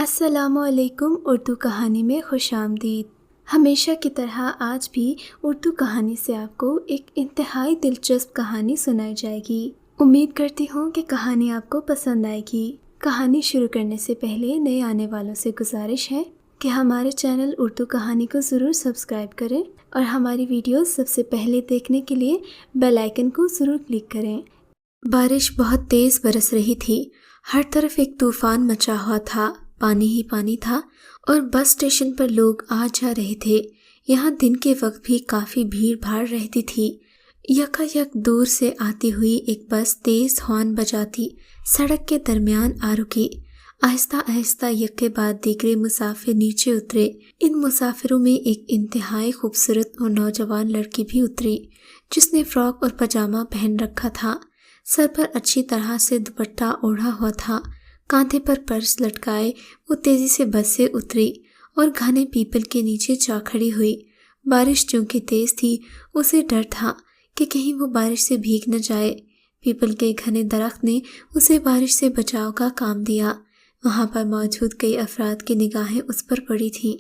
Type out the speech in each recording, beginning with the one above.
السلام علیکم، اردو کہانی میں خوش آمدید۔ ہمیشہ کی طرح آج بھی اردو کہانی سے آپ کو ایک انتہائی دلچسپ کہانی سنائی جائے گی۔ امید کرتی ہوں کہ کہانی آپ کو پسند آئے گی۔ کہانی شروع کرنے سے پہلے نئے آنے والوں سے گزارش ہے کہ ہمارے چینل اردو کہانی کو ضرور سبسکرائب کریں اور ہماری ویڈیوز سب سے پہلے دیکھنے کے لیے بیل آئیکن کو ضرور کلک کریں۔ بارش بہت تیز برس رہی تھی، ہر طرف ایک طوفان مچا ہوا تھا، پانی ہی پانی تھا اور بس اسٹیشن پر لوگ آ جا رہے تھے۔ یہاں دن کے وقت بھی کافی بھیڑ بھاڑ رہتی تھی۔ یکا یک دور سے آتی ہوئی ایک بس تیز ہارن بجاتی سڑک کے درمیان آ رکی۔ آہستہ آہستہ یک کے بعد دیگرے مسافر نیچے اترے۔ ان مسافروں میں ایک انتہائی خوبصورت اور نوجوان لڑکی بھی اتری، جس نے فراک اور پاجامہ پہن رکھا تھا۔ سر پر اچھی طرح سے دوپٹہ اوڑھا ہوا تھا، کاندھے پر پرس لٹکائے وہ تیزی سے بس سے اتری اور گھنے پیپل کے نیچے جا کھڑی ہوئی۔ بارش چونکہ تیز تھی، اسے ڈر تھا کہ کہیں وہ بارش سے بھیگ نہ جائے۔ پیپل کے گھنے درخت نے اسے بارش سے بچاؤ کا کام دیا۔ وہاں پر موجود کئی افراد کی نگاہیں اس پر پڑی تھیں،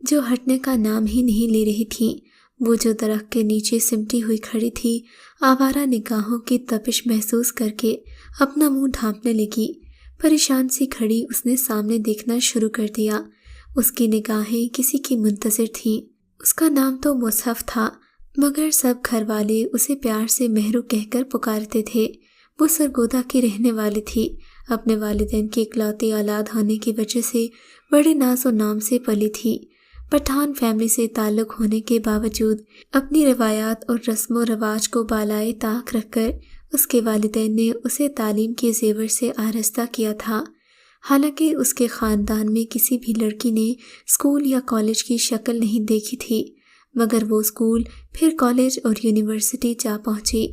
جو ہٹنے کا نام ہی نہیں لے رہی تھیں۔ وہ جو درخت کے نیچے سمٹی ہوئی کھڑی تھی، آوارہ نگاہوں کی تپش محسوس کر کے اپنا منہ ڈھانپنے لگی۔ پریشان سی کھڑی اس نے سامنے دیکھنا شروع کر دیا۔ اس کی نگاہیں کسی کی منتظر تھیں۔ اس کا نام تو مصحف تھا، مگر سب گھر والے اسے پیار سے مہرو کہہ کر پکارتے تھے۔ وہ سرگودا کی رہنے والی تھی۔ اپنے والدین کی اکلوتی اولاد ہونے کی وجہ سے بڑے ناز و نام سے پلی تھی۔ پٹھان فیملی سے تعلق ہونے کے باوجود اپنی روایات اور رسم و رواج کو بالائے طاق رکھ کر اس کے والدین نے اسے تعلیم کے زیور سے آراستہ کیا تھا۔ حالانکہ اس کے خاندان میں کسی بھی لڑکی نے اسکول یا کالج کی شکل نہیں دیکھی تھی، مگر وہ اسکول پھر کالج اور یونیورسٹی جا پہنچی۔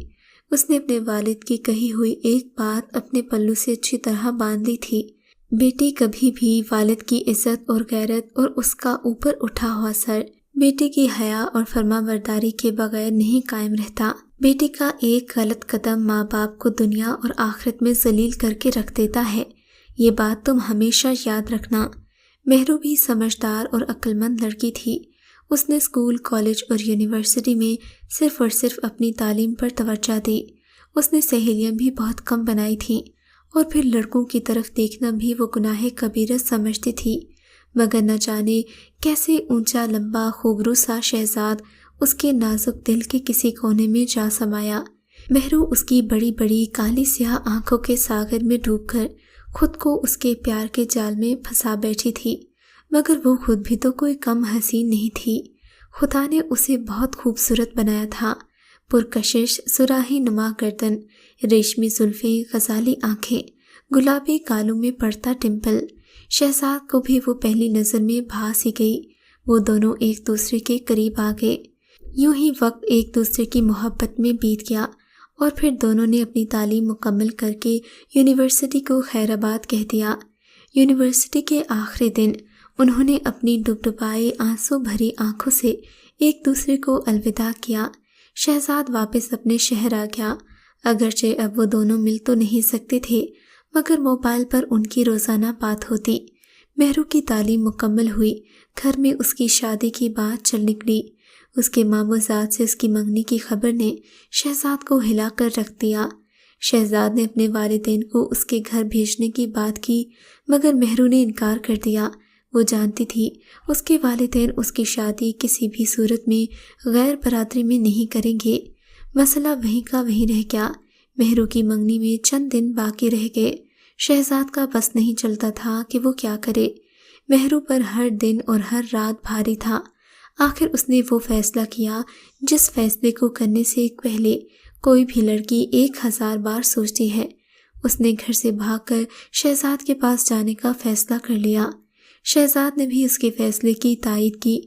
اس نے اپنے والد کی کہی ہوئی ایک بات اپنے پلو سے اچھی طرح باندھ لی تھی۔ بیٹی کبھی بھی والد کی عزت اور غیرت اور اس کا اوپر اٹھا ہوا سر بیٹی کی حیا اور فرما برداری کے بغیر نہیں قائم رہتا۔ بیٹی کا ایک غلط قدم ماں باپ کو دنیا اور آخرت میں ذلیل کر کے رکھ دیتا ہے، یہ بات تم ہمیشہ یاد رکھنا۔ مہرو بھی سمجھدار اور عقل مند لڑکی تھی۔ اس نے اسکول، کالج اور یونیورسٹی میں صرف اور صرف اپنی تعلیم پر توجہ دی۔ اس نے سہیلیاں بھی بہت کم بنائی تھیں اور پھر لڑکوں کی طرف دیکھنا بھی وہ گناہ کبیرہ سمجھتی تھی، مگر نہ جانے کیسے اونچا لمبا خوبرو سا شہزاد اس کے نازک دل کے کسی کونے میں جا سمایا۔ مہرو اس کی بڑی بڑی کالی سیاہ آنکھوں کے ساغر میں ڈوب کر خود کو اس کے پیار کے جال میں پھنسا بیٹھی تھی، مگر وہ خود بھی تو کوئی کم حسین نہیں تھی۔ خدا نے اسے بہت خوبصورت بنایا تھا۔ پرکشش سراہی نما گردن، ریشمی زلفیں، غزالی آنکھیں، گلابی گالوں میں پڑتا ٹمپل۔ شہزاد کو بھی وہ پہلی نظر میں بھا سی گئی۔ وہ دونوں ایک دوسرے کے قریب آ گئے۔ یوں ہی وقت ایک دوسرے کی محبت میں بیت گیا اور پھر دونوں نے اپنی تعلیم مکمل کر کے یونیورسٹی کو خیر آباد کہہ دیا۔ یونیورسٹی کے آخری دن انہوں نے اپنی ڈبڈبائے آنسو بھری آنکھوں سے ایک دوسرے کو الوداع کیا۔ شہزاد واپس اپنے شہر آ گیا۔ اگرچہ اب وہ دونوں مل تو نہیں سکتے تھے، مگر موبائل پر ان کی روزانہ بات ہوتی۔ مہرو کی تعلیم مکمل ہوئی، گھر میں اس کی شادی کی بات چل نکلی۔ اس کے ماموزاد سے اس کی منگنی کی خبر نے شہزاد کو ہلا کر رکھ دیا۔ شہزاد نے اپنے والدین کو اس کے گھر بھیجنے کی بات کی، مگر مہرو نے انکار کر دیا۔ وہ جانتی تھی اس کے والدین اس کی شادی کسی بھی صورت میں غیر برادری میں نہیں کریں گے۔ مسئلہ وہیں کا وہیں رہ گیا۔ مہرو کی منگنی میں چند دن باقی رہ گئے۔ شہزاد کا بس نہیں چلتا تھا کہ وہ کیا کرے۔ مہرو پر ہر دن اور ہر رات بھاری تھا۔ آخر اس نے وہ فیصلہ کیا جس فیصلے کو کرنے سے پہلے کوئی بھی لڑکی 1000 بار سوچتی ہے۔ اس نے گھر سے بھاگ کر شہزاد کے پاس جانے کا فیصلہ کر لیا۔ شہزاد نے بھی اس کے فیصلے کی تائید کی۔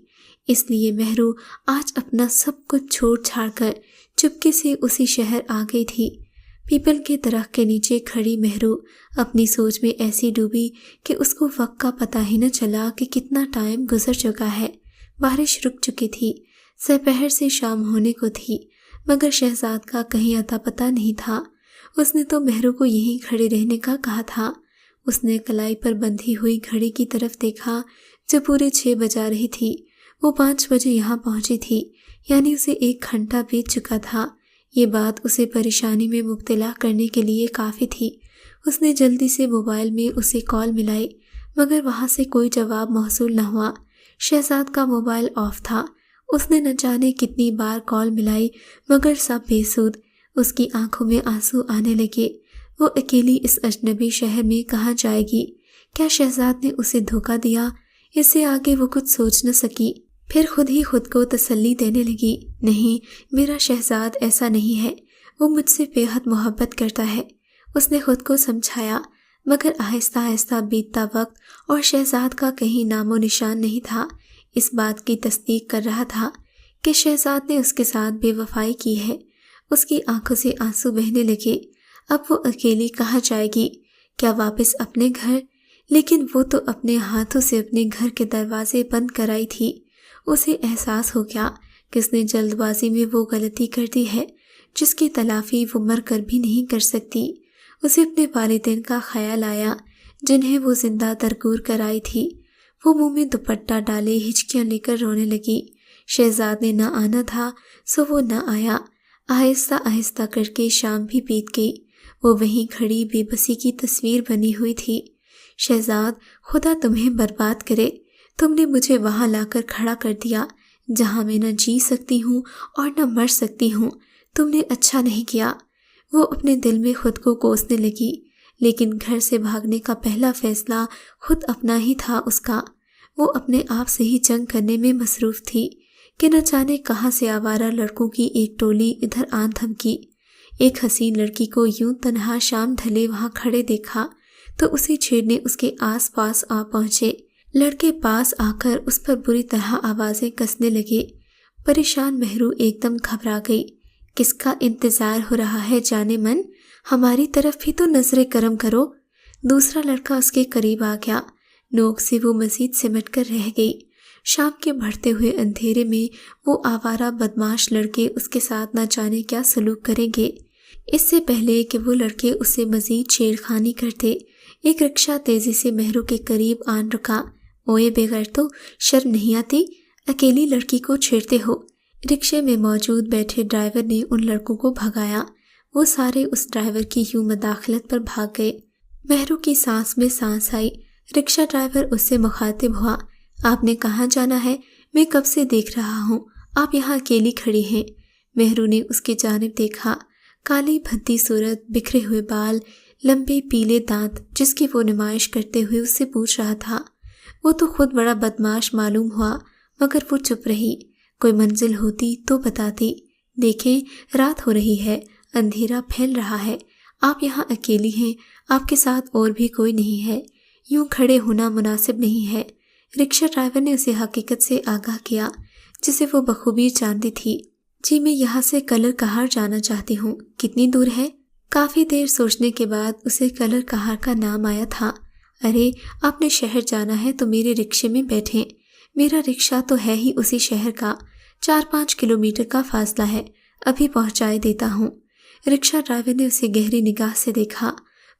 اس لیے مہرو آج اپنا سب کچھ چھوڑ چھاڑ کر چپکے سے اسی شہر آ گئی تھی۔ پیپل کے درخت کے نیچے کھڑی مہرو اپنی سوچ میں ایسی ڈوبی کہ اس کو وقت کا پتہ ہی نہ چلا کہ کتنا ٹائم گزر چکا ہے۔ بارش رک چکی تھی، دوپہر سے شام ہونے کو تھی، مگر شہزاد کا کہیں اتا پتہ نہیں تھا۔ اس نے تو مہرو کو یہیں کھڑے رہنے کا کہا تھا۔ اس نے کلائی پر بندھی ہوئی گھڑی کی طرف دیکھا جو پورے 6 بجا رہی تھی۔ وہ 5 بجے یہاں پہنچی تھی، یعنی اسے 1 گھنٹہ بیت چکا تھا۔ یہ بات اسے پریشانی میں مبتلا کرنے کے لیے کافی تھی۔ اس نے جلدی سے موبائل میں اسے کال ملائی، مگر وہاں سے کوئی جواب موصول نہ ہوا۔ شہزاد کا موبائل آف تھا۔ اس نے نہ جانے کتنی بار کال ملائی مگر سب بے سود۔ اس کی آنکھوں میں آنسو آنے لگے۔ وہ اکیلی اس اجنبی شہر میں کہاں جائے گی؟ کیا شہزاد نے اسے دھوکہ دیا؟ اس سے آگے وہ کچھ سوچ نہ سکی۔ پھر خود ہی خود کو تسلی دینے لگی، نہیں، میرا شہزاد ایسا نہیں ہے، وہ مجھ سے بے حد محبت کرتا ہے۔ اس نے خود کو سمجھایا، مگر آہستہ آہستہ بیتتا وقت اور شہزاد کا کہیں نام و نشان نہیں تھا، اس بات کی تصدیق کر رہا تھا کہ شہزاد نے اس کے ساتھ بے وفائی کی ہے۔ اس کی آنکھوں سے آنسو بہنے لگے۔ اب وہ اکیلی کہاں جائے گی؟ کیا واپس اپنے گھر؟ لیکن وہ تو اپنے ہاتھوں سے اپنے گھر کے دروازے بند کرائی تھی۔ اسے احساس ہو گیا کہ اس نے جلد بازی میں وہ غلطی کر دی ہے جس کی تلافی وہ مر کر بھی نہیں کر سکتی۔ اسے اپنے والدین کا خیال آیا جنہیں وہ زندہ درگور کرائی تھی۔ وہ منہ میں دوپٹہ ڈالے ہچکیاں لے کر رونے لگی۔ شہزاد نے نہ آنا تھا سو وہ نہ آیا۔ آہستہ آہستہ کر کے شام بھی بیت گئی۔ وہ وہیں کھڑی بے بسی کی تصویر بنی ہوئی تھی۔ شہزاد، خدا تمہیں برباد کرے، تم نے مجھے وہاں لا کر کھڑا کر دیا جہاں میں نہ جی سکتی ہوں اور نہ مر سکتی ہوں۔ تم نے اچھا نہیں کیا۔ وہ اپنے دل میں خود کو کوسنے لگی، لیکن گھر سے بھاگنے کا پہلا فیصلہ خود اپنا ہی تھا اس کا۔ وہ اپنے آپ سے ہی جنگ کرنے میں مصروف تھی کہ نہ جانے کہاں سے آوارہ لڑکوں کی ایک ٹولی ادھر آن دھمکی۔ ایک حسین لڑکی کو یوں تنہا شام ڈھلے وہاں کھڑے دیکھا تو اسے چھیڑنے اس کے آس پاس آ پہنچے۔ لڑکے پاس آ کر اس پر بری طرح آوازیں کسنے لگے۔ پریشان مہرو ایک دم گھبرا گئی۔ کس کا انتظار ہو رہا ہے جانے من؟ ہماری طرف بھی تو نظر کرم کرو۔ دوسرا لڑکا اس کے قریب آ گیا۔ نوک سے وہ مزید سمٹ کر رہ گئی۔ شام کے بڑھتے ہوئے اندھیرے میں وہ آوارہ بدماش لڑکے اس کے ساتھ نہ جانے کیا سلوک کریں گے۔ اس سے پہلے کہ وہ لڑکے اسے مزید چھیڑخانی کرتے، ایک رکشہ تیزی سے مہرو کے قریب آن رکا۔ اوئے بغیر تو شرم نہیں آتی، اکیلی لڑکی کو چھیڑتے ہو؟ رکشے میں موجود بیٹھے ڈرائیور نے ان لڑکوں کو بھگایا۔ وہ سارے اس ڈرائیور کی یوں مداخلت پر بھاگ گئے۔ مہرو کی سانس میں سانس آئی۔ رکشہ ڈرائیور اس سے مخاطب ہوا، آپ نے کہاں جانا ہے؟ میں کب سے دیکھ رہا ہوں، آپ یہاں اکیلی کھڑی ہیں۔ مہرو نے اس کی جانب دیکھا۔ کالی بھدی صورت، بکھرے ہوئے بال، لمبے پیلے دانت، جس کی وہ نمائش کرتے ہوئے اس سے پوچھ رہا تھا۔ وہ تو خود بڑا بدماش معلوم ہوا، مگر وہ چپ رہی۔ کوئی منزل ہوتی تو بتاتی۔ دیکھیں، رات ہو رہی ہے، اندھیرا پھیل رہا ہے، آپ یہاں اکیلی ہیں، آپ کے ساتھ اور بھی کوئی نہیں ہے، یوں کھڑے ہونا مناسب نہیں ہے۔ رکشہ ڈرائیور نے اسے حقیقت سے آگاہ کیا جسے وہ بخوبی جانتی تھی۔ جی میں یہاں سے کلر کہار جانا چاہتی ہوں، کتنی دور ہے؟ کافی دیر سوچنے کے بعد اسے کلر کہار کا نام آیا تھا۔ ارے، آپ نے شہر جانا ہے تو میرے رکشے میں بیٹھیں، میرا رکشہ تو ہے ہی اسی شہر کا، 4-5 کلومیٹر کا فاصلہ ہے، ابھی پہنچائے دیتا ہوں۔ رکشہ ڈرائیور نے اسے گہری نگاہ سے دیکھا،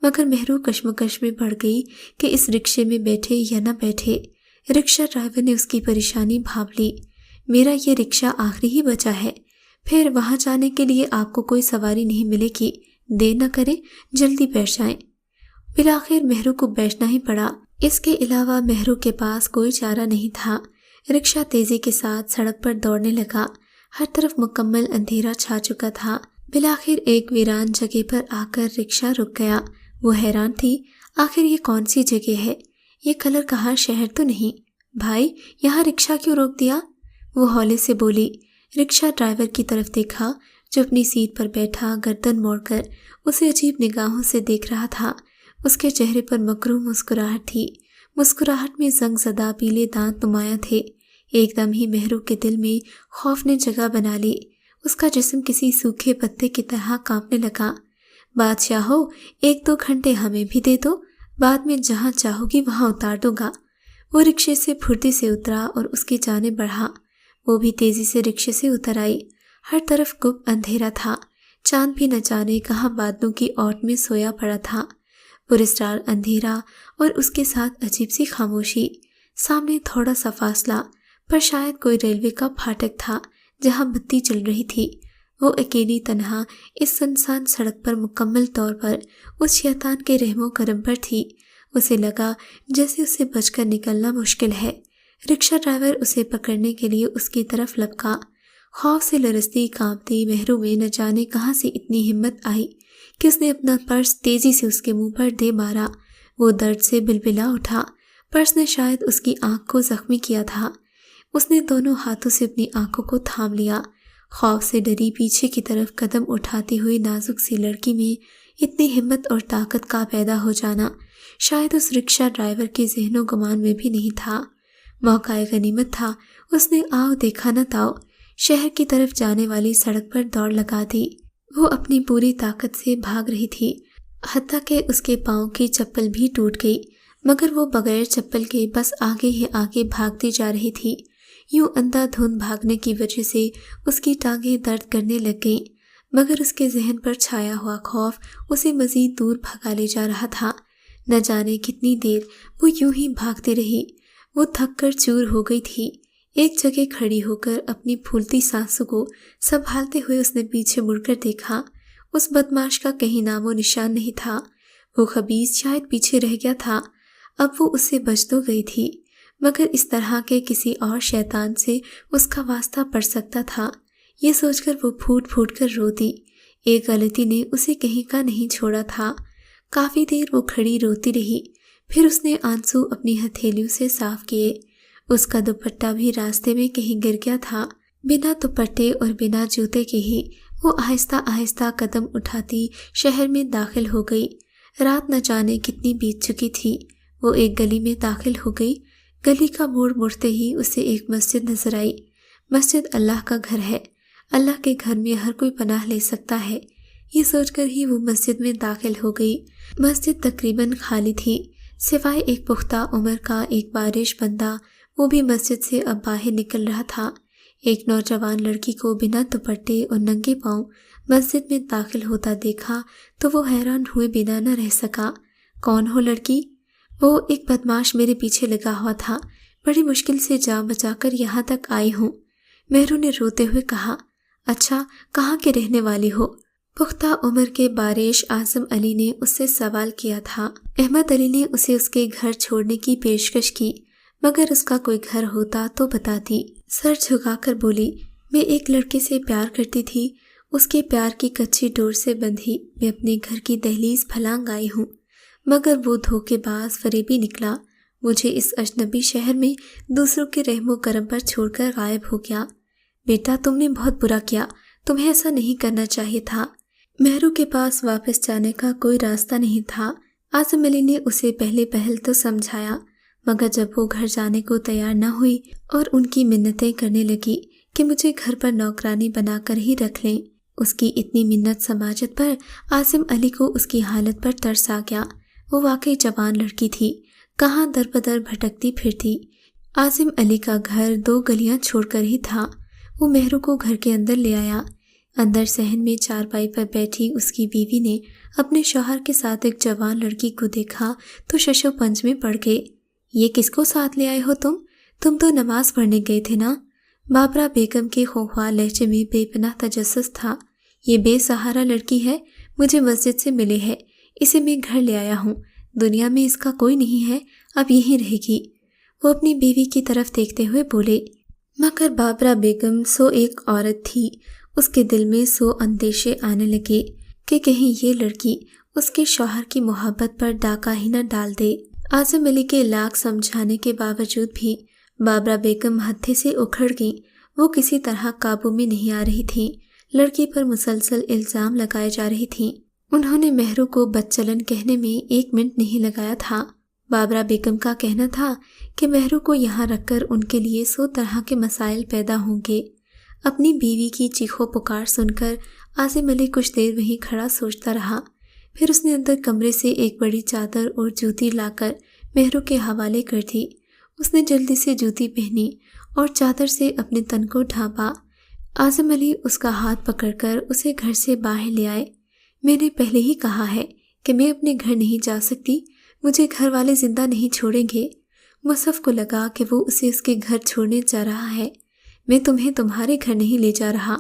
مگر مہرو کشمکش میں پڑ گئی کہ اس رکشے میں بیٹھے یا نہ بیٹھے۔ رکشہ ڈرائیور نے اس کی پریشانی بھانپ لی۔ میرا یہ رکشہ آخری ہی بچا ہے، پھر وہاں جانے کے لیے آپ کو کوئی سواری نہیں ملے گی، دیر نہ کریں، جلدی بیٹھ جائیں۔ بالآخر مہرو کو بیٹھنا ہی پڑا۔ اس کے علاوہ مہرو کے پاس کوئی چارہ نہیں تھا۔ رکشہ تیزی کے ساتھ سڑک پر دوڑنے لگا۔ ہر طرف مکمل اندھیرا چھا چکا تھا۔ بالآخر ایک ویران جگہ پر آ کر رکشہ رک گیا۔ وہ حیران تھی، آخر یہ کون سی جگہ ہے؟ یہ کلر کہار شہر تو نہیں؟ بھائی، یہاں رکشہ کیوں روک دیا؟ وہ ہولے سے بولی۔ رکشہ ڈرائیور کی طرف دیکھا جو اپنی سیٹ پر بیٹھا گردن موڑ کر اسے عجیب نگاہوں سے دیکھ رہا تھا۔ اس کے چہرے پر مکروہ مسکراہٹ تھی۔ مسکراہٹ میں زنگ زدہ پیلے دانت نمایاں تھے۔ ایک دم ہی مہرو کے دل میں خوف نے جگہ بنا لی۔ اس کا جسم کسی سوکھے پتے کی طرح کانپنے لگا۔ بادشاہو، 1-2 گھنٹے ہمیں بھی دے دو، بعد میں جہاں چاہو گی وہاں اتار دوں گا۔ وہ رکشے سے پھرتی سے اترا اور اس کی جانب بڑھا۔ وہ بھی تیزی سے رکشے سے اتر آئی۔ ہر طرف گپ اندھیرا تھا۔ چاند بھی نہ جانے کہاں بادلوں کی اوٹ میں سویا پڑا تھا۔ پراسرار اندھیرا اور اس کے ساتھ عجیب سی خاموشی۔ سامنے تھوڑا سا فاصلہ پر شاید کوئی ریلوے کا پھاٹک تھا جہاں بتی چل رہی تھی۔ وہ اکیلی تنہا اس سنسان سڑک پر مکمل طور پر اس شیطان کے رحم و کرم پر تھی۔ اسے لگا جیسے اسے بچ کر نکلنا مشکل ہے۔ رکشہ ڈرائیور اسے پکڑنے کے لیے اس کی طرف لپکا۔ خوف سے لرزتی کانپتی مہرو میں نہ جانے کہاں سے اتنی ہمت آئی کہ اس نے اپنا پرس تیزی سے اس کے منہ پر دے مارا۔ وہ درد سے بلبلا اٹھا۔ پرس نے شاید اس کی آنکھ کو زخمی کیا تھا۔ اس نے دونوں ہاتھوں سے اپنی آنکھوں کو تھام لیا۔ خوف سے ڈری پیچھے کی طرف قدم اٹھاتی ہوئی نازک سی لڑکی میں اتنی ہمت اور طاقت کا پیدا ہو جانا شاید اس رکشہ ڈرائیور کے ذہن و گمان میں بھی نہیں تھا۔ موقع غنیمت تھا۔ اس نے آؤ دیکھا نہ تاؤ شہر کی طرف جانے والی سڑک پر دوڑ لگا دی۔ وہ اپنی پوری طاقت سے بھاگ رہی تھی، حتیٰ کہ اس کے پاؤں کی چپل بھی ٹوٹ گئی، مگر وہ بغیر چپل کے بس آگے ہی آگے بھاگتی جا رہی تھی۔ یوں اندھا دھند بھاگنے کی وجہ سے اس کی ٹانگیں درد کرنے لگ گئیں، مگر اس کے ذہن پر چھایا ہوا خوف اسے مزید دور بھگا لے جا رہا تھا۔ نہ جانے کتنی دیر وہ یوں ہی بھاگتی رہی۔ وہ تھک کر چور ہو گئی تھی۔ ایک جگہ کھڑی ہو کر اپنی پھولتی سانسوں کو سنبھالتے ہوئے اس نے پیچھے مڑ کر دیکھا۔ اس بدماش کا کہیں نام و نشان نہیں تھا۔ وہ خبیث شاید پیچھے رہ گیا تھا۔ اب وہ اس سے بچ تو گئی تھی، مگر اس طرح کے کسی اور شیطان سے اس کا واسطہ پڑ سکتا تھا۔ یہ سوچ کر وہ پھوٹ پھوٹ کر رو دی۔ ایک غلطی نے اسے کہیں کا نہیں چھوڑا تھا۔ کافی دیر وہ کھڑی روتی رہی، پھر اس نے آنسو اپنی ہتھیلیوں سے صاف کیے۔ اس کا دوپٹہ بھی راستے میں کہیں گر گیا تھا۔ بنا دوپٹے اور بنا جوتے کے ہی وہ آہستہ آہستہ قدم اٹھاتی شہر میں داخل ہو گئی۔ رات نہ جانے کتنی بیت چکی تھی۔ وہ ایک گلی میں داخل ہو گئی۔ گلی کا موڑ مڑتے ہی اسے ایک مسجد نظر آئی۔ مسجد اللہ کا گھر ہے۔ اللہ کے گھر میں ہر کوئی پناہ لے سکتا ہے۔ یہ سوچ کر ہی وہ مسجد میں داخل ہو گئی۔ مسجد تقریباً خالی تھی، سوائے ایک پختہ عمر کا ایک بارش بندہ، وہ بھی مسجد سے اب باہر نکل رہا تھا۔ ایک نوجوان لڑکی کو بنا دوپٹے اور ننگے پاؤں مسجد میں داخل ہوتا دیکھا تو وہ حیران ہوئے بنا نہ رہ سکا۔ کون ہو لڑکی؟ وہ ایک بدماش میرے پیچھے لگا ہوا تھا، بڑی مشکل سے جان بچا کر یہاں تک آئی ہوں، مہرو نے روتے ہوئے کہا۔ اچھا، کہاں کے رہنے والی ہو؟ پختہ عمر کے بارش اعظم علی نے اس سے سوال کیا تھا۔ احمد علی نے اسے اس کے گھر چھوڑنے کی پیشکش کی، مگر اس کا کوئی گھر ہوتا تو بتاتی۔ سر جھکا کر بولی، میں ایک لڑکے سے پیار کرتی تھی، اس کے پیار کی کچی ڈور سے بندھی میں اپنے گھر کی دہلیز پھلانگ آئی ہوں، مگر وہ دھوکے باز فریبی نکلا، مجھے اس اجنبی شہر میں دوسروں کے رحم و کرم پر چھوڑ کر غائب ہو گیا۔ بیٹا، تم نے بہت برا کیا، تمہیں ایسا نہیں کرنا چاہیے تھا۔ مہرو کے پاس واپس جانے کا کوئی راستہ نہیں تھا۔ اعظم علی نے اسے پہلے پہل تو سمجھایا، مگر جب وہ گھر جانے کو تیار نہ ہوئی اور ان کی منتیں کرنے لگی کہ مجھے گھر پر نوکرانی بنا کر ہی رکھ لیں، اس کی اتنی منت سماجت پر اعظم علی کو اس کی حالت پر ترس آ گیا۔ وہ واقعی جوان لڑکی تھی، کہاں در بدر بھٹکتی پھرتی۔ اعظم علی کا گھر 2 گلیاں چھوڑ کر ہی تھا۔ وہ مہرو کو گھر کے اندر لے آیا۔ اندر صحن میں چارپائی پر بیٹھی اس کی بیوی نے اپنے شوہر کے ساتھ ایک جوان لڑکی کو دیکھا تو شش و پنج میں پڑ گئے۔ یہ کس کو ساتھ لے آئے ہو تم تو نماز پڑھنے گئے تھے نا؟ بابرہ بیگم کے خوخوار لہجے میں بے پناہ تجسس تھا۔ یہ بے سہارا لڑکی ہے، مجھے مسجد سے ملے ہے، اسے میں گھر لے آیا ہوں، دنیا میں اس کا کوئی نہیں ہے، اب یہیں رہے گی۔ وہ اپنی بیوی کی طرف دیکھتے ہوئے بولے۔ مگر بابرہ بیگم سو ایک عورت تھی، اس کے دل میں سو اندیشے آنے لگے کہ کہیں یہ لڑکی اس کے شوہر کی محبت پر ڈاکہ ہی نہ ڈال دے۔ اعظم علی کے لاکھ سمجھانے کے باوجود بھی بابرہ بیگم ہتھے سے اکھڑ گئیں۔ وہ کسی طرح قابو میں نہیں آ رہی تھیں، لڑکی پر مسلسل الزام لگائے جا رہی تھیں۔ انہوں نے مہرو کو بدچلن کہنے میں 1 منٹ نہیں لگایا تھا۔ بابرہ بیگم کا کہنا تھا کہ مہرو کو یہاں رکھ کر ان کے لیے 100 طرح کے مسائل پیدا ہوں گے۔ اپنی بیوی کی چیخو پکار سن کر اعظم علی کچھ دیر وہیں کھڑا سوچتا رہا، پھر اس نے اندر کمرے سے ایک بڑی چادر اور جوتی لا کر مہرو کے حوالے کر دی۔ اس نے جلدی سے جوتی پہنی اور چادر سے اپنے تن کو ڈھانپا۔ اعظم علی اس کا ہاتھ پکڑ کر اسے گھر سے باہر لے آئے۔ میں نے پہلے ہی کہا ہے کہ میں اپنے گھر نہیں جا سکتی، مجھے گھر والے زندہ نہیں چھوڑیں گے۔ مصحف کو لگا کہ وہ اسے اس کے گھر چھوڑنے جا رہا ہے۔ میں تمہیں تمہارے گھر نہیں لے جا رہا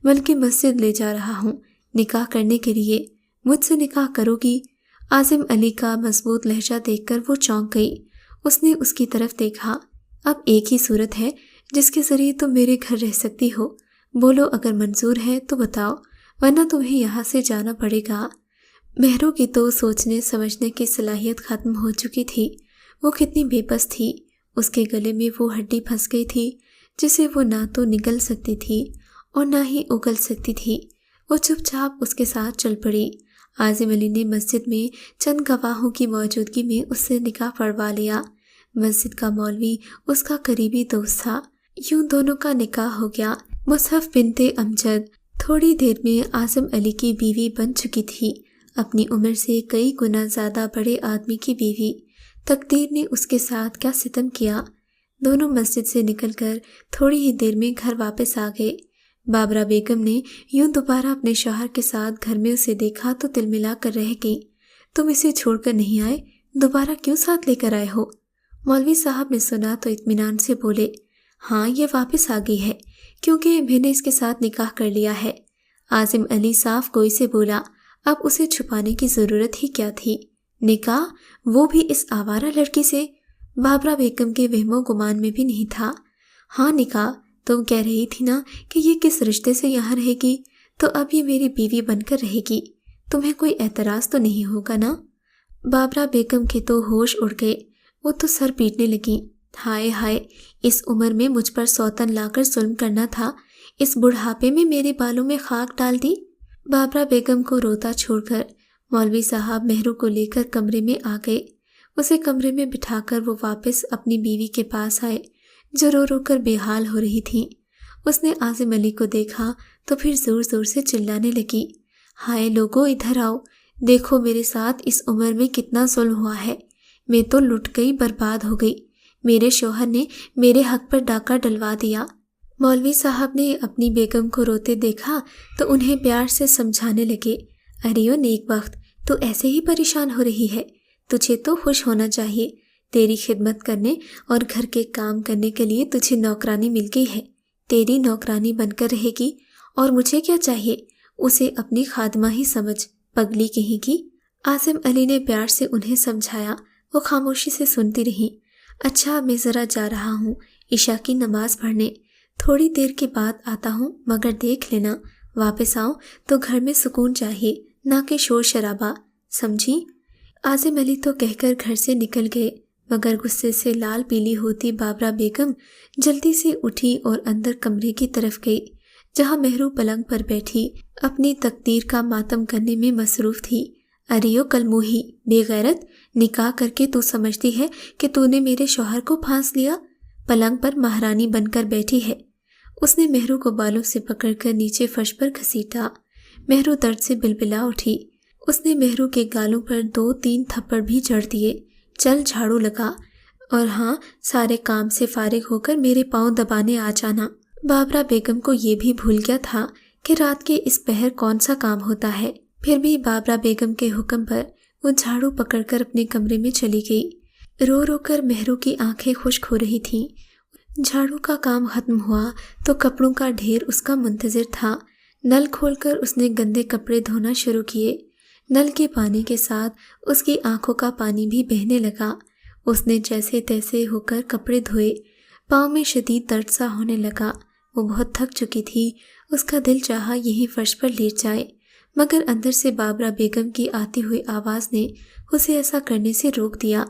بلکہ مسجد لے جا رہا ہوں نکاح کرنے کے لیے، مجھ سے نکاح کرو گی؟ عاصم علی کا مضبوط لہجہ دیکھ کر وہ چونک گئی۔ اس نے اس کی طرف دیکھا۔ اب ایک ہی صورت ہے جس کے ذریعے تم میرے گھر رہ سکتی ہو، بولو اگر منظور ہے تو بتاؤ، ورنہ تمہیں یہاں سے جانا پڑے گا۔ مہرو کی تو سوچنے سمجھنے کی صلاحیت ختم ہو چکی تھی۔ وہ کتنی بے بس تھی، اس کے گلے میں وہ ہڈی پھنس گئی تھی جسے وہ نہ تو نگل سکتی تھی اور نہ ہی اگل سکتی تھی۔ وہ چپ چاپ اس کے ساتھ چل پڑی۔ عاصم علی نے مسجد میں چند گواہوں کی موجودگی میں اس سے نکاح پڑھوا لیا۔ مسجد کا مولوی اس کا قریبی دوست تھا۔ یوں دونوں کا نکاح ہو گیا۔ مصحف بنت امجد تھوڑی دیر میں عاصم علی کی بیوی بن چکی تھی، اپنی عمر سے کئی گنا زیادہ بڑے آدمی کی بیوی۔ تقدیر نے اس کے ساتھ کیا ستم کیا۔ دونوں مسجد سے نکل کر تھوڑی ہی دیر میں گھر واپس آ گئے۔ بابرہ بیگم نے یوں دوبارہ اپنے شوہر کے ساتھ گھر میں اسے دیکھا تو دل ملا کر رہ گئی۔ تم اسے چھوڑ کر نہیں آئے، دوبارہ کیوں ساتھ لے کر آئے ہو؟ مولوی صاحب نے سنا تو اطمینان سے بولے، ہاں یہ واپس آ گئی ہے کیونکہ میں نے اس کے ساتھ نکاح کر لیا ہے۔ عاصم علی صاف گوئی سے بولا، اب اسے چھپانے کی ضرورت ہی کیا تھی؟ نکاح، وہ بھی اس آوارہ لڑکی سے؟ بابرہ بیگم کے وہم و گمان میں بھی نہیں تھا۔ ہاں نکاح، تم کہہ رہی تھی نا کہ یہ کس رشتے سے یہاں رہے گی، تو اب یہ میری بیوی بن کر رہے گی، تمہیں کوئی اعتراض تو نہیں ہوگا نا؟ بابرہ بیگم کے تو ہوش اڑ گئے، وہ تو سر پیٹنے لگیں۔ ہائے ہائے، اس عمر میں مجھ پر سوتن لا کر ظلم کرنا تھا، اس بڑھاپے میں میرے بالوں میں خاک ڈال دی۔ بابرہ بیگم کو روتا چھوڑ کر مولوی صاحب مہرو کو لے کر کمرے میں آ گئے۔ اسے کمرے میں بٹھا کر وہ واپس اپنی بیوی کے پاس آئے جو رو رو کر بے حال ہو رہی تھی۔ اس نے عاصم علی کو دیکھا تو پھر زور زور سے چلانے لگی، ہائے لوگو ادھر آؤ، دیکھو میرے ساتھ اس عمر میں کتنا ظلم ہوا ہے، میں تو لٹ گئی، برباد ہو گئی، میرے شوہر نے میرے حق پر ڈاکہ ڈلوا دیا۔ مولوی صاحب نے اپنی بیگم کو روتے دیکھا تو انہیں پیار سے سمجھانے لگے، ارے او نیک وقت، تو ایسے ہی پریشان ہو رہی ہے، تجھے تو خوش ہونا چاہیے، تیری خدمت کرنے اور گھر کے کام کرنے کے لیے تجھے نوکرانی مل گئی ہے، تیری نوکرانی بن کر رہے گی، اور مجھے کیا چاہیے، اسے اپنی خادمہ ہی سمجھ، پگلی کہیں گی۔ عاصم علی نے پیار سے انہیں سمجھایا، وہ خاموشی سے سنتی رہیں۔ اچھا میں ذرا جا رہا ہوں عشاء کی نماز پڑھنے، تھوڑی دیر کے بعد آتا ہوں، مگر دیکھ لینا واپس آؤں تو گھر میں سکون چاہیے، نہ کہ شور شرابہ، سمجھی؟ عاصم علی تو کہہ کر گھر سے نکل گئے، مگر غصے سے لال پیلی ہوتی بابرہ بیگم جلدی سے اٹھی اور اندر کمرے کی طرف گئی جہاں مہرو پلنگ پر بیٹھی اپنی تقدیر کا ماتم کرنے میں مصروف تھی۔ اریو کلموہی، بے غیرت، نکاح کر کے تو سمجھتی ہے کہ تو نے میرے شوہر کو پھانس لیا، پلنگ پر مہرانی بن کر بیٹھی ہے۔ اس نے مہرو کو بالوں سے پکڑ کر نیچے فرش پر گھسیٹا۔ مہرو درد سے بلبلا اٹھی۔ اس نے مہرو کے گالوں پر 2-3 تھپڑ بھی جڑ دیے۔ چل جھاڑو لگا، اور ہاں سارے کام سے فارغ ہو کر میرے پاؤں دبانے آ جانا۔ بابرہ بیگم کو یہ بھی بھول گیا تھا کہ رات کے اس پہر کون سا کام ہوتا ہے، پھر بھی بابرہ بیگم کے حکم پر وہ جھاڑو پکڑ کر اپنے کمرے میں چلی گئی۔ رو رو کر مہرو کی آنکھیں خشک ہو رہی تھیں۔ جھاڑو کا کام ختم ہوا تو کپڑوں کا ڈھیر اس کا منتظر تھا۔ نل کھول کر اس نے گندے کپڑے دھونا شروع کیے۔ نل کے پانی کے ساتھ اس کی آنکھوں کا پانی بھی بہنے لگا۔ اس نے جیسے تیسے ہو کر کپڑے دھوئے۔ پاؤں میں شدید درد سا ہونے لگا۔ وہ بہت تھک چکی تھی۔ اس کا دل چاہا یہی فرش پر لیٹ جائے، مگر اندر سے بابرہ بیگم کی آتی ہوئی آواز نے اسے ایسا کرنے سے روک دیا۔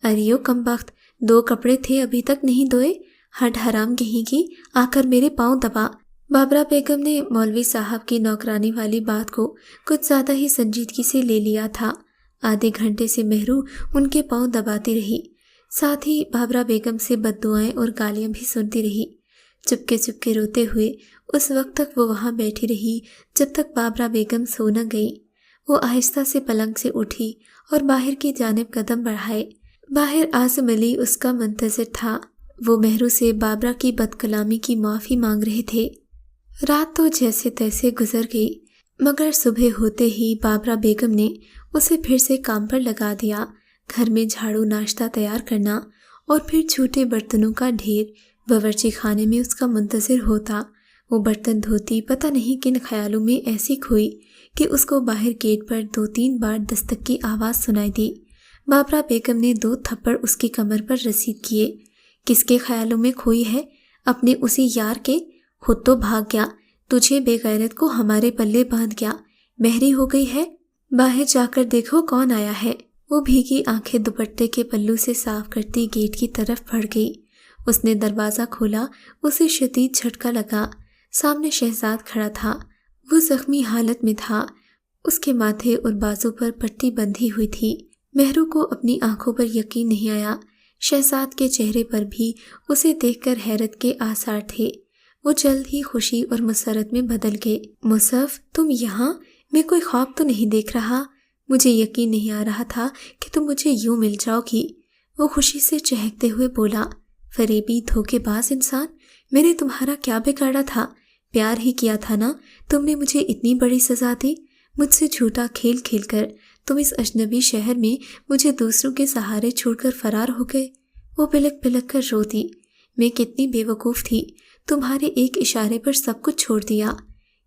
اریو کمبخت، 2 کپڑے تھے ابھی تک نہیں دھوئے، ہٹ حرام کہیں کی، آ کر میرے پاؤں دبا۔ بابرہ بیگم نے مولوی صاحب کی نوکرانی والی بات کو کچھ زیادہ ہی سنجیدگی سے لے لیا تھا۔ آدھے گھنٹے سے مہرو ان کے پاؤں دباتی رہی، ساتھ ہی بابرہ بیگم سے بد دعائیں اور گالیاں بھی سنتی رہی۔ چپکے چپکے روتے ہوئے اس وقت تک وہ وہاں بیٹھی رہی جب تک بابرہ بیگم سو نہ گئی۔ وہ آہستہ سے پلنگ سے اٹھی اور باہر کی جانب قدم بڑھائے۔ باہر عاصم علی اس کا منتظر تھا۔ وہ مہرو سے بابرہ کی بد کلامی کی معافی مانگ رہے تھے۔ رات تو جیسے تیسے گزر گئی، مگر صبح ہوتے ہی بابرہ بیگم نے اسے پھر سے کام پر لگا دیا۔ گھر میں جھاڑو، ناشتہ تیار کرنا اور پھر چھوٹے برتنوں کا ڈھیر باورچی خانے میں اس کا منتظر ہوتا۔ وہ برتن دھوتی، پتہ نہیں کن خیالوں میں ایسی کھوئی کہ اس کو باہر گیٹ پر 2-3 بار دستک کی آواز سنائی دی۔ بابرہ بیگم نے 2 تھپڑ اس کی کمر پر رسید کیے۔ کس کے خیالوں میں کھوئی ہے؟ اپنے اسی یار کے؟ خود تو بھاگ گیا، تجھے بے غیرت کو ہمارے پلے باندھ گیا، بہری ہو گئی ہے۔ باہر جا کر دیکھو کون آیا ہے۔ وہ بھیگی آنکھیں دوپٹے کے پلو سے صاف کرتی گیٹ کی طرف بڑھ گئی۔ اس نے دروازہ کھولا، اسے شدید جھٹکا لگا۔ سامنے شہزاد کھڑا تھا۔ وہ زخمی حالت میں تھا، اس کے ماتھے اور بازو پر پٹی بندھی ہوئی تھی۔ مہرو کو اپنی آنکھوں پر یقین نہیں آیا۔ شہزاد کے چہرے پر بھی اسے دیکھ کر حیرت کے آثار تھے۔ وہ جلد ہی خوشی اور مسرت میں بدل گئے۔ مصعب، تم یہاں؟ میں کوئی خواب تو نہیں دیکھ رہا؟ مجھے یقین نہیں آ رہا تھا کہ تم مجھے یوں مل جاؤ گی۔ وہ خوشی سے چہکتے ہوئے بولا، فریبی، دھوکے باز انسان، میں نے تمہارا کیا بگاڑا تھا؟ پیار ہی کیا تھا نا؟ تم نے مجھے اتنی بڑی سزا دی؟ مجھ سے جھوٹا کھیل کھیل کر تم اس اجنبی شہر میں مجھے دوسروں کے سہارے چھوڑ کر فرار ہو گئے۔ وہ بلک بلک کر رو دی۔ میں کتنی بے وقوف تھی، تمہارے ایک اشارے پر سب کچھ چھوڑ دیا۔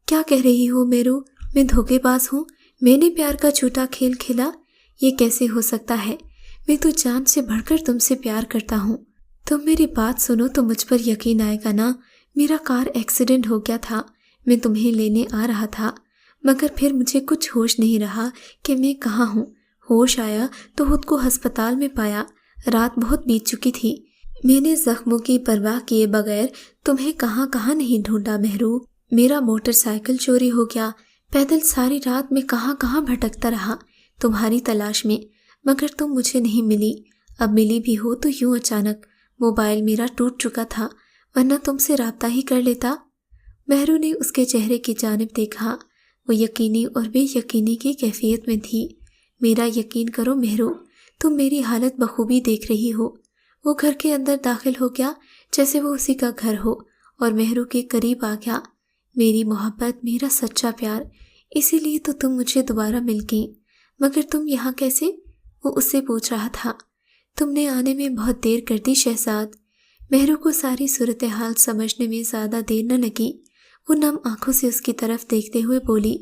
کیا کہہ رہی ہو میرو؟ میں دھوکے باز ہوں؟ میں نے پیار کا جھوٹا کھیل کھیلا؟ یہ کیسے ہو سکتا ہے؟ میں تو جان سے بڑھ کر تم سے پیار کرتا ہوں۔ تم میری بات سنو تو مجھ پر یقین آئے گا نا۔ میرا کار ایکسیڈنٹ ہو گیا تھا، میں تمہیں لینے آ رہا تھا، مگر پھر مجھے کچھ ہوش نہیں رہا کہ میں کہاں ہوں۔ ہوش آیا تو خود کو ہسپتال میں پایا۔ رات بہت بیت چکی تھی۔ میں نے زخموں کی پرواہ کیے بغیر تمہیں کہاں کہاں نہیں ڈھونڈا مہرو۔ میرا موٹر سائیکل چوری ہو گیا، پیدل ساری رات میں کہاں کہاں بھٹکتا رہا تمہاری تلاش میں، مگر تم مجھے نہیں ملی۔ اب ملی بھی ہو تو یوں اچانک۔ موبائل میرا ٹوٹ چکا تھا، ورنہ تم سے رابطہ ہی کر لیتا۔ مہرو نے اس کے چہرے کی جانب دیکھا۔ وہ یقینی اور بے یقینی کی کیفیت میں تھی۔ میرا یقین کرو مہرو، تم میری حالت بخوبی دیکھ رہی ہو۔ وہ گھر کے اندر داخل ہو گیا جیسے وہ اسی کا گھر ہو، اور مہرو کے قریب آ گیا۔ میری محبت، میرا سچا پیار، اسی لیے تو تم مجھے دوبارہ مل گئی۔ مگر تم یہاں کیسے؟ وہ اس سے پوچھ رہا تھا۔ تم نے آنے میں بہت دیر کر دی شہزاد۔ مہرو کو ساری صورتحال سمجھنے میں زیادہ دیر نہ لگی۔ وہ نم آنکھوں سے اس کی طرف دیکھتے ہوئے بولی۔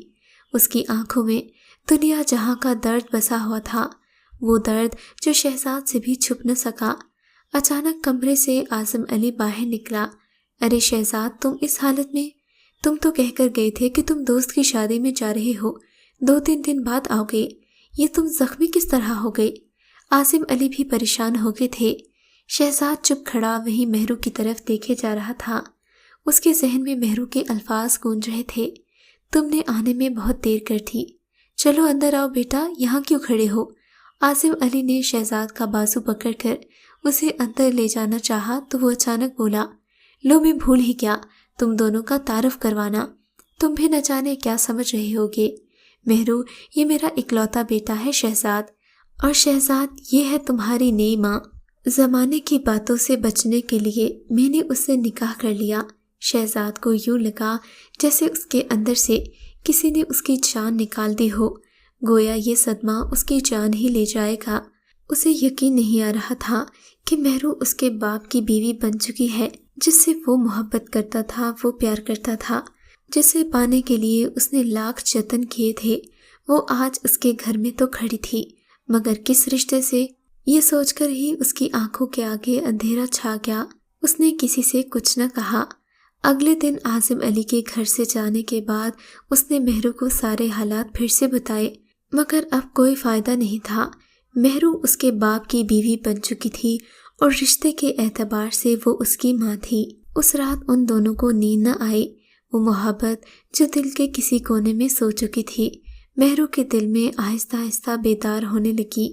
اس کی آنکھوں میں دنیا جہاں کا درد بسا ہوا تھا، وہ درد جو شہزاد سے بھی چھپ نہ سکا۔ اچانک کمرے سے اعظم علی باہر نکلا۔ ارے شہزاد، تم اس حالت میں؟ تم تو کہہ کر گئے تھے کہ تم دوست کی شادی میں جا رہے ہو، 2-3 دن بعد آؤ گے، یہ تم زخمی کس طرح ہو گئے؟ اعظم علی بھی پریشان ہو گئے تھے۔ شہزاد چپ کھڑا وہیں مہرو کی طرف دیکھے جا رہا تھا۔ اس کے ذہن میں مہرو کے الفاظ گونج رہے تھے، تم نے آنے میں بہت دیر کر دی، چلو اندر آؤ بیٹا، یہاں کیوں کھڑے ہو؟ اعظم علی نے شہزاد کا بازو پکڑ کر اسے اندر لے جانا چاہا تو وہ اچانک بولا، لو میں بھول ہی گیا تم دونوں کا تعارف کروانا۔ تم بھی نہ جانے کیا سمجھ رہے ہوگے۔ مہرو، یہ میرا اکلوتا بیٹا ہے شہزاد، اور شہزاد یہ ہے تمہاری نئی ماں۔ زمانے کی باتوں سے بچنے کے لیے میں نے اس سے نکاح کر لیا۔ شہزاد کو یوں لگا جیسے اس کے اندر سے کسی نے اس کی جان نکال دی ہو، گویا یہ صدمہ اس کی جان ہی لے جائے گا۔ اسے یقین نہیں آ رہا تھا کہ مہرو اس کے باپ کی بیوی بن چکی ہے، جس سے وہ محبت کرتا تھا، وہ پیار کرتا تھا، جسے پانے کے لیے اس نے لاکھ جتن کیے تھے، وہ آج اس کے گھر میں تو کھڑی تھی، مگر کس رشتے سے؟ یہ سوچ کر ہی اس کی آنکھوں کے آگے اندھیرا چھا گیا۔ اس نے کسی سے کچھ نہ کہا۔ اگلے دن اعظم علی کے گھر سے جانے کے بعد اس نے مہرو کو سارے حالات پھر سے بتائے، مگر اب کوئی فائدہ نہیں تھا۔ مہرو اس کے باپ کی بیوی بن چکی تھی اور رشتے کے اعتبار سے وہ اس کی ماں تھی۔ اس رات ان دونوں کو نیند نہ آئی۔ وہ محبت جو دل کے کسی کونے میں سو چکی تھی، مہرو کے دل میں آہستہ آہستہ بیدار ہونے لگی۔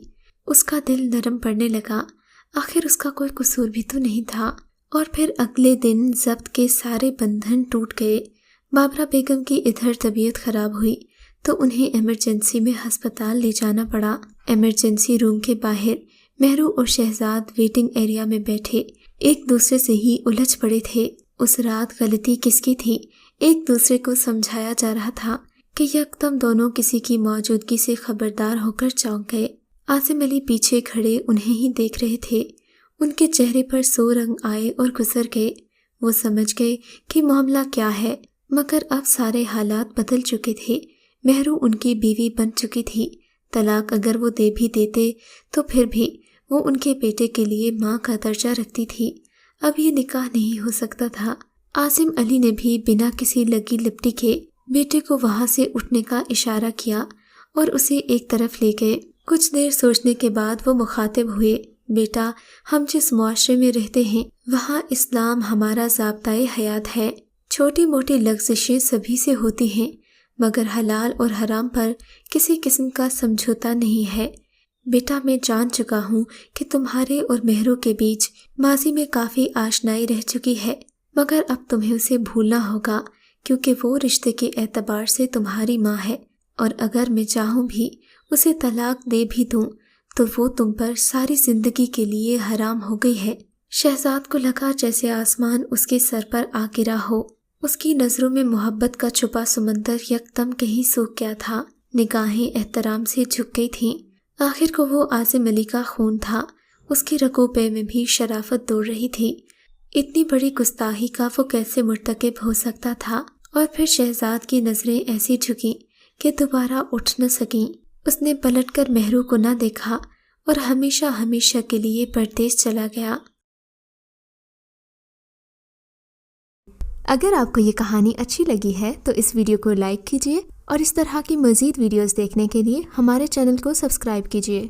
اس کا دل نرم پڑنے لگا، آخر اس کا کوئی قصور بھی تو نہیں تھا۔ اور پھر اگلے دن ضبط کے سارے بندھن ٹوٹ گئے۔ بابرہ بیگم کی ادھر طبیعت خراب ہوئی تو انہیں ایمرجنسی میں ہسپتال لے جانا پڑا۔ ایمرجنسی روم کے باہر مہرو اور شہزاد ویٹنگ ایریا میں بیٹھے ایک دوسرے سے ہی الجھ پڑے تھے۔ اس رات غلطی کس کی تھی؟ ایک دوسرے کو سمجھایا جا رہا تھا کہ یکدم دونوں کسی کی موجودگی سے خبردار ہو کر چونک گئے۔ عاصم علی پیچھے کھڑے انہیں ہی دیکھ رہے تھے۔ ان کے چہرے پر 100 رنگ آئے اور گزر گئے۔ وہ سمجھ گئے کہ معاملہ کیا ہے، مگر اب سارے حالات بدل چکے تھے۔ مہرو ان کی بیوی بن چکی تھی۔ طلاق اگر وہ دے بھی دیتے تو پھر بھی وہ ان کے بیٹے کے لیے ماں کا درجہ رکھتی تھی۔ اب یہ نکاح نہیں ہو سکتا تھا۔ عاصم علی نے بھی بنا کسی لگی لپٹی کے بیٹے کو وہاں سے اٹھنے کا اشارہ کیا اور اسے ایک طرف لے گئے۔ کچھ دیر سوچنے کے بعد وہ مخاطب ہوئے، بیٹا، ہم جس معاشرے میں رہتے ہیں وہاں اسلام ہمارا ضابطۂ حیات ہے۔ چھوٹی موٹی لغزشیں سبھی سے ہوتی ہیں، مگر حلال اور حرام پر کسی قسم کا سمجھوتا نہیں ہے۔ بیٹا، میں جان چکا ہوں کہ تمہارے اور مہرو کے بیچ ماضی میں کافی آشنائی رہ چکی ہے، مگر اب تمہیں اسے بھولنا ہوگا، کیونکہ وہ رشتے کے اعتبار سے تمہاری ماں ہے، اور اگر میں چاہوں بھی اسے طلاق دے بھی دوں تو وہ تم پر ساری زندگی کے لیے حرام ہو گئی ہے۔ شہزاد کو لگا جیسے آسمان اس کے سر پر آ گرا ہو۔ اس کی نظروں میں محبت کا چھپا سمندر یکدم کہیں سوکھ گیا تھا۔ نگاہیں احترام سے جھک گئی تھیں۔ آخر کو وہ عاصم علی کا خون تھا، اس کی رگوں پے میں بھی شرافت دوڑ رہی تھی۔ اتنی بڑی گستاخی کا وہ کیسے مرتکب ہو سکتا تھا؟ اور پھر شہزاد کی نظریں ایسی جھکیں کہ دوبارہ اٹھ نہ سکیں۔ اس نے پلٹ کر مہرو کو نہ دیکھا اور ہمیشہ ہمیشہ کے لیے پردیس چلا گیا۔ اگر آپ کو یہ کہانی اچھی لگی ہے تو اس ویڈیو کو لائک کیجیے اور اس طرح کی مزید ویڈیوز دیکھنے کے لیے ہمارے چینل کو سبسکرائب کیجیے۔